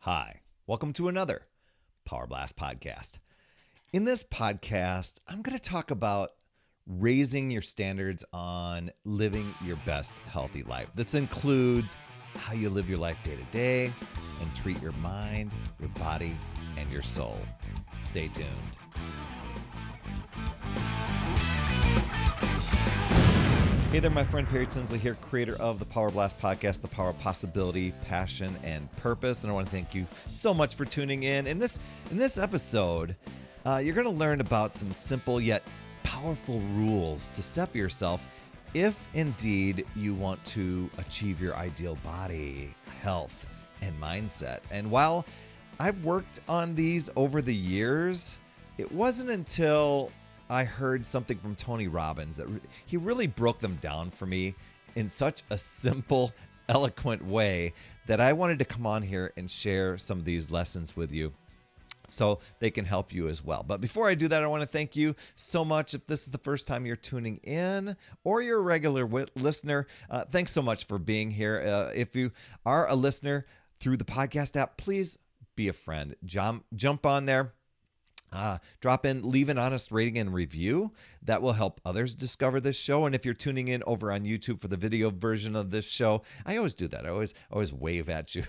Hi, welcome to another Power Blast podcast. In this podcast, I'm going to talk about raising your standards on living your best healthy life. This includes how you live your life day to day and treat your mind, your body, and your soul. Stay tuned. Hey there, my friend Perry Tinsley here, creator of the Power Blast podcast, the power of possibility, passion, and purpose. And I want to thank you so much for tuning in. In this episode, you're going to learn about some simple yet powerful rules to set for yourself if indeed you want to achieve your ideal body, health, and mindset. And while I've worked on these over the years, it wasn't until I heard something from Tony Robbins that he really broke them down for me in such a simple, eloquent way that I wanted to come on here and share some of these lessons with you so they can help you as well. But before I do that, I want to thank you so much. If this is the first time you're tuning in or you're a regular listener, thanks so much for being here. If you are a listener through the podcast app, please be a friend. Jump on there. Drop in, leave an honest rating and review. That will help others discover this show. And if you're tuning in over on YouTube for the video version of this show, I always do that. I always wave at you.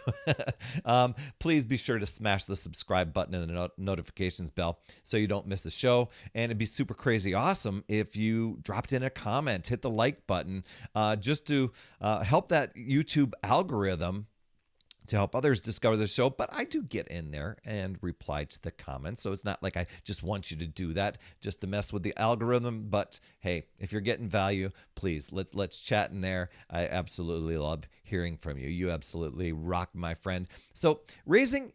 Please be sure to smash the subscribe button and the notifications bell so you don't miss a show. And it'd be super crazy awesome if you dropped in a comment, hit the like button, just to help that YouTube algorithm to help others discover the show. But I do get in there and reply to the comments. So it's not like I just want you to do that just to mess with the algorithm. But hey, if you're getting value, please let's chat in there. I absolutely love hearing from you. You absolutely rock, my friend. So raising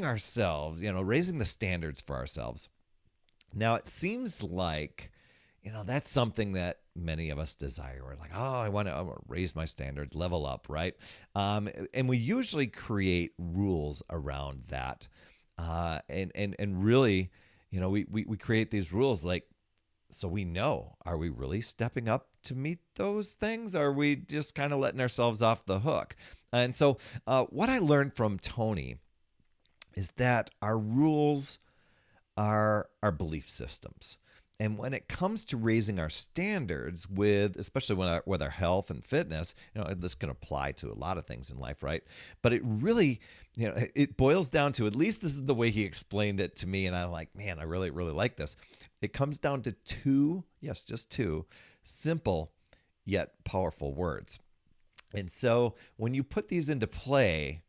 ourselves, raising the standards for ourselves. Now it seems like, that's something that many of us desire. We're like, I want to raise my standards, level up, right? And we usually create rules around that. And really, we create these rules like, so we know, are we really stepping up to meet those things? Or are we just kind of letting ourselves off the hook? And so what I learned from Tony is that our rules are our belief systems. And when it comes to raising our standards especially with our health and fitness, this can apply to a lot of things in life, right? But it really, it boils down to, at least this is the way he explained it to me. And I'm like, man, I really, really like this. It comes down to just two simple yet powerful words. And so when you put these into play,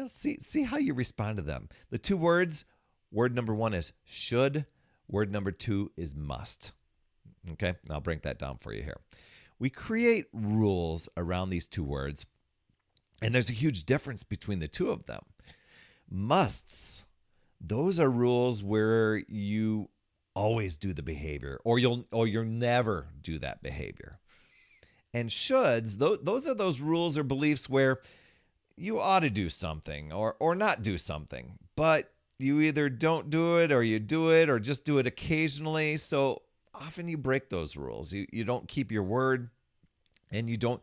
see how you respond to them. The two words, word number one is should. Word number two is must. Okay, I'll break that down for you here. We create rules around these two words, and there's a huge difference between the two of them. Musts, those are rules where you always do the behavior, or you'll never do that behavior. And shoulds, those are those rules or beliefs where you ought to do something or not do something, but you either don't do it or just do it occasionally. So often you break those rules. You don't keep your word, and you don't,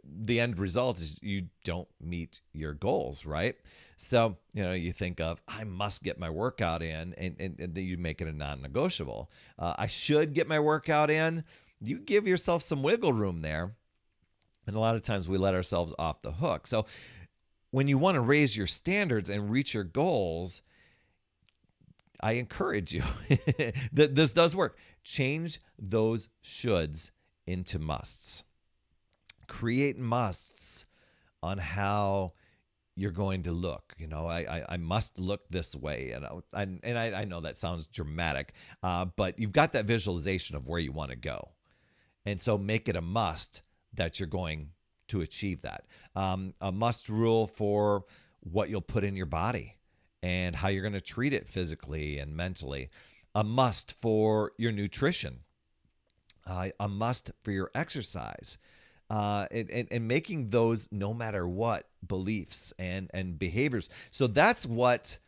the end result is you don't meet your goals, right? So, you think of, I must get my workout in, and then you make it a non-negotiable. I should get my workout in. You give yourself some wiggle room there. And a lot of times we let ourselves off the hook. So when you want to raise your standards and reach your goals, I encourage you that this does work. Change those shoulds into musts. Create musts on how you're going to look. I must look this way. And I know that sounds dramatic, but you've got that visualization of where you want to go. And so make it a must that you're going to achieve that. A must rule for what you'll put in your body and how you're going to treat it physically and mentally. A must for your nutrition. A must for your exercise. And making those no matter what beliefs and behaviors. So that's what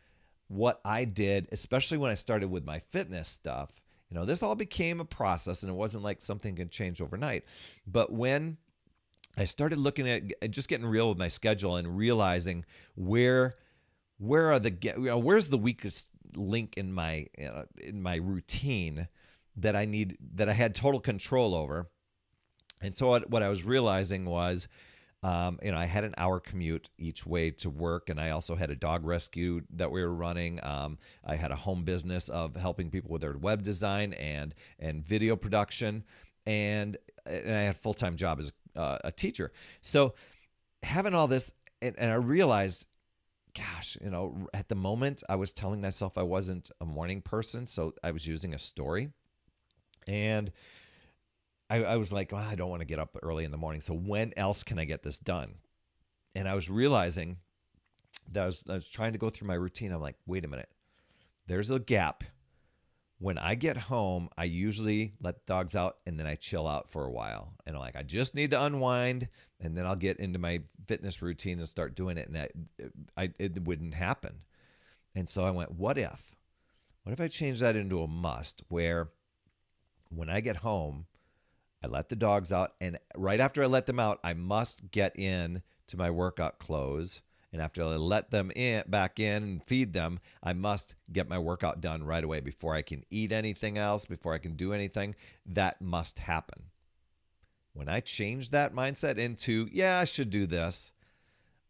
I did, especially when I started with my fitness stuff. This all became a process, and it wasn't like something can change overnight. But when I started looking at just getting real with my schedule and realizing where are where's the weakest link in my routine that I had total control over. And so what I was realizing was, I had an hour commute each way to work, and I also had a dog rescue that we were running. I had a home business of helping people with their web design and video production, and I had a full-time job as a teacher. So having all this, and I realized, gosh, at the moment I was telling myself I wasn't a morning person, so I was using a story, and I was like, well, I don't want to get up early in the morning. So when else can I get this done? And I was realizing that I was trying to go through my routine. I'm like, wait a minute. There's a gap. When I get home, I usually let the dogs out and then I chill out for a while. And I'm like, I just need to unwind, and then I'll get into my fitness routine and start doing it. And it wouldn't happen. And so I went, what if I change that into a must, where when I get home, I let the dogs out, and right after I let them out, I must get in to my workout clothes. And after I let them back in and feed them, I must get my workout done right away before I can eat anything else, before I can do anything. That must happen. When I changed that mindset into, yeah, I should do this,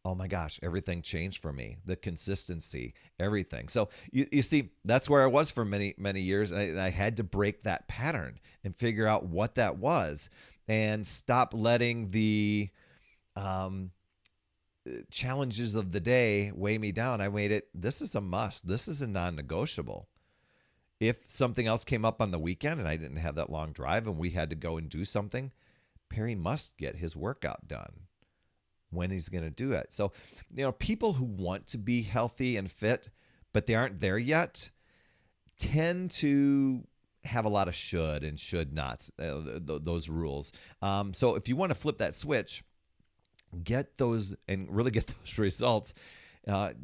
oh my gosh, everything changed for me. The consistency, everything. So you see, that's where I was for many, many years. And I had to break that pattern and figure out what that was, and stop letting the challenges of the day weigh me down. I made it, this is a must. This is a non-negotiable. If something else came up on the weekend and I didn't have that long drive and we had to go and do something, Perry must get his workout done. When he's going to do it. So, people who want to be healthy and fit, but they aren't there yet, tend to have a lot of should and should nots, those rules. So if you want to flip that switch, get those and really get those results,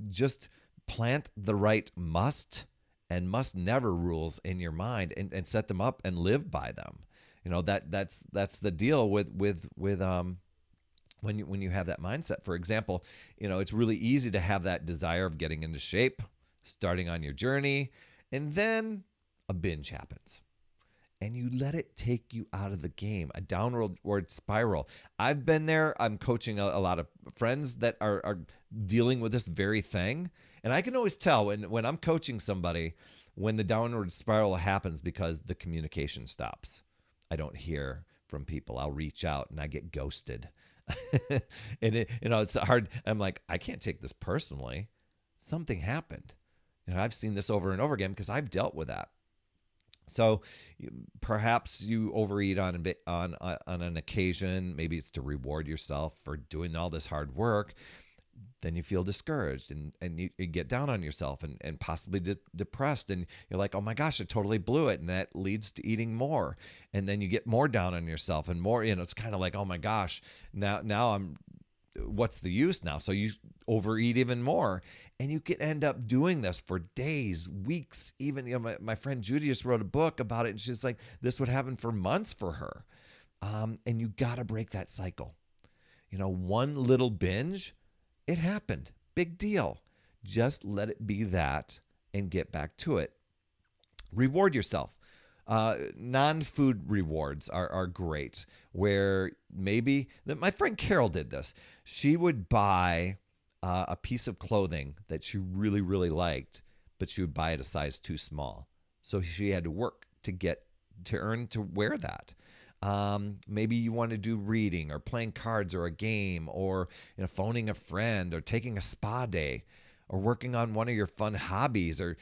just plant the right must and must never rules in your mind, and set them up and live by them. That's the deal with when you have that mindset. For example, it's really easy to have that desire of getting into shape, starting on your journey, and then a binge happens. And you let it take you out of the game, a downward spiral. I've been there. I'm coaching a lot of friends that are dealing with this very thing. And I can always tell when I'm coaching somebody, when the downward spiral happens, because the communication stops. I don't hear from people. I'll reach out and I get ghosted. And it's hard. I'm like, I can't take this personally. Something happened. I've seen this over and over again because I've dealt with that. So perhaps you overeat on an occasion. Maybe it's to reward yourself for doing all this hard work. Then you feel discouraged and you get down on yourself and possibly depressed. And you're like, oh my gosh, I totally blew it. And that leads to eating more. And then you get more down on yourself and more, it's kind of like, oh my gosh, now what's the use now? So you overeat even more. And you can end up doing this for days, weeks, even, my friend Judy just wrote a book about it. And she's like, this would happen for months for her. And you got to break that cycle. One little binge, it happened. Big deal. Just let it be that and get back to it. Reward yourself. Non-food rewards are great, where maybe my friend Carol did this. She would buy a piece of clothing that she really, really liked, but she would buy it a size too small. So she had to work to earn to wear that. Maybe you want to do reading or playing cards or a game, or phoning a friend, or taking a spa day, or working on one of your fun hobbies, or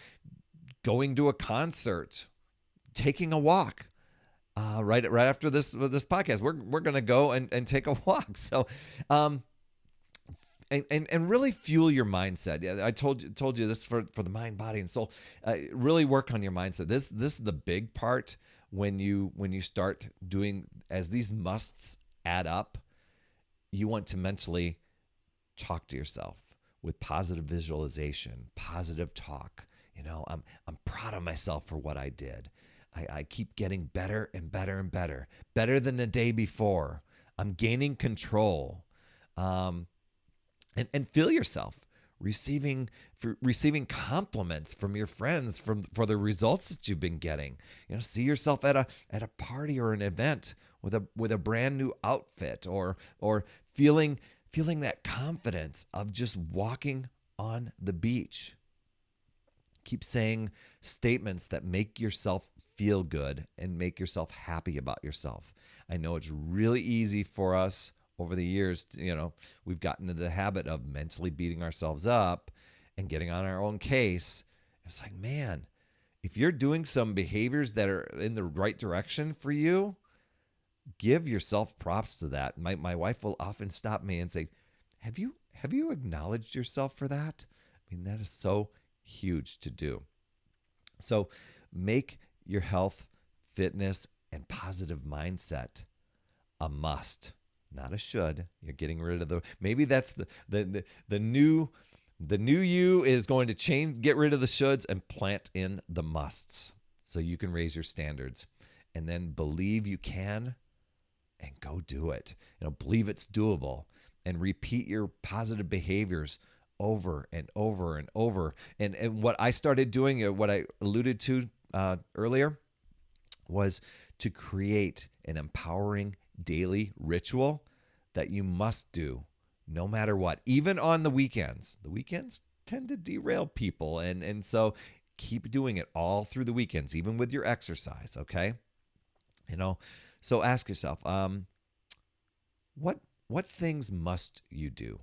going to a concert, taking a walk. Right after this podcast, we're gonna go and take a walk. So, and really fuel your mindset. Yeah, I told you this for the mind, body, and soul. Really work on your mindset. This is the big part. When you start doing, as these musts add up, you want to mentally talk to yourself with positive visualization, positive talk. I'm proud of myself for what I did. I keep getting better and better and better than the day before. I'm gaining control. And feel yourself receiving compliments from your friends for the results that you've been getting. See yourself at a party or an event with a brand new outfit, or feeling that confidence of just walking on the beach. Keep saying statements that make yourself feel good and make yourself happy about yourself. I know it's really easy for us over the years, we've gotten into the habit of mentally beating ourselves up and getting on our own case. It's like, man, if you're doing some behaviors that are in the right direction for you, give yourself props to that. My wife will often stop me and say, have you acknowledged yourself for that? I mean, that is so huge to do. So make your health, fitness, and positive mindset a must. Not a should. You're getting rid of maybe that's the new you is going to get rid of the shoulds and plant in the musts so you can raise your standards, and then believe you can and go do it. Believe it's doable and repeat your positive behaviors over and over and over. And what I started doing, what I alluded to earlier, was to create an empowering daily ritual that you must do no matter what, even on the weekends. The weekends tend to derail people, and so keep doing it all through the weekends, even with your exercise, okay? So ask yourself, what things must you do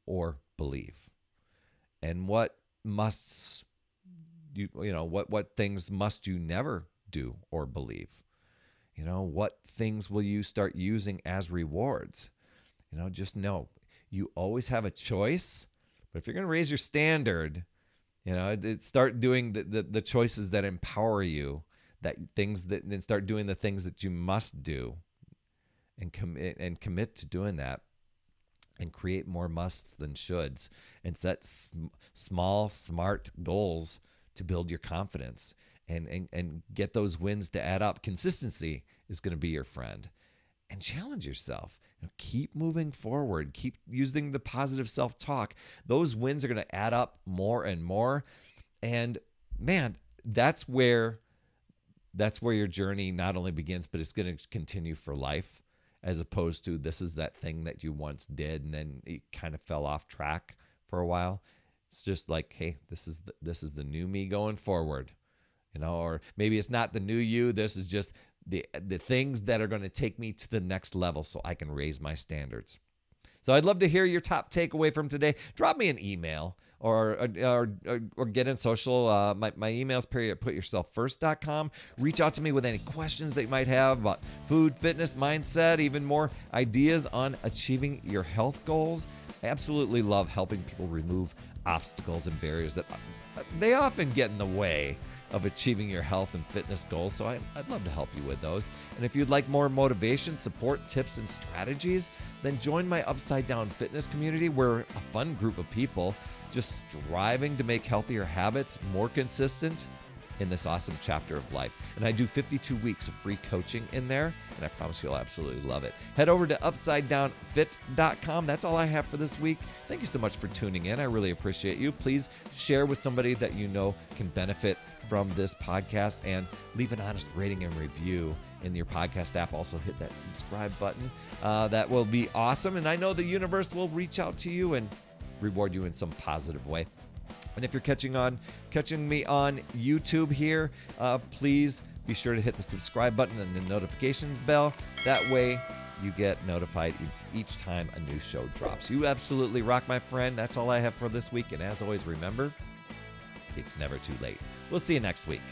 or believe? And what musts what things must you never do or believe? What things will you start using as rewards? Just know you always have a choice, but if you're going to raise your standard, start doing the choices that empower you, then start doing the things that you must do, and commit to doing that, and create more musts than shoulds, and set small, smart goals to build your confidence. And get those wins to add up. Consistency is going to be your friend. And challenge yourself. Keep moving forward. Keep using the positive self-talk. Those wins are going to add up more and more. And man, that's where your journey not only begins, but it's going to continue for life, as opposed to this is that thing that you once did and then it kind of fell off track for a while. It's just like, hey, this is the new me going forward. Or maybe it's not the new you. This is just the things that are going to take me to the next level so I can raise my standards. So I'd love to hear your top takeaway from today. Drop me an email or get in social. My email is perry@putyourselffirst.com. Reach out to me with any questions that you might have about food, fitness, mindset, even more ideas on achieving your health goals. I absolutely love helping people remove obstacles and barriers that they often get in the way of achieving your health and fitness goals. So I'd love to help you with those. And if you'd like more motivation, support, tips, and strategies, then join my Upside Down Fitness community. We're a fun group of people just striving to make healthier habits more consistent in this awesome chapter of life. And I do 52 weeks of free coaching in there, and I promise you'll absolutely love it. Head over to UpsideDownFit.com. That's all I have for this week. Thank you so much for tuning in. I really appreciate you. Please share with somebody that you know can benefit from this podcast, and leave an honest rating and review in your podcast app. Also hit that subscribe button. That will be awesome. And I know the universe will reach out to you and reward you in some positive way. And if you're catching me on YouTube here, please be sure to hit the subscribe button and the notifications bell. That way you get notified each time a new show drops. You absolutely rock, my friend. That's all I have for this week. And as always, remember, it's never too late. We'll see you next week.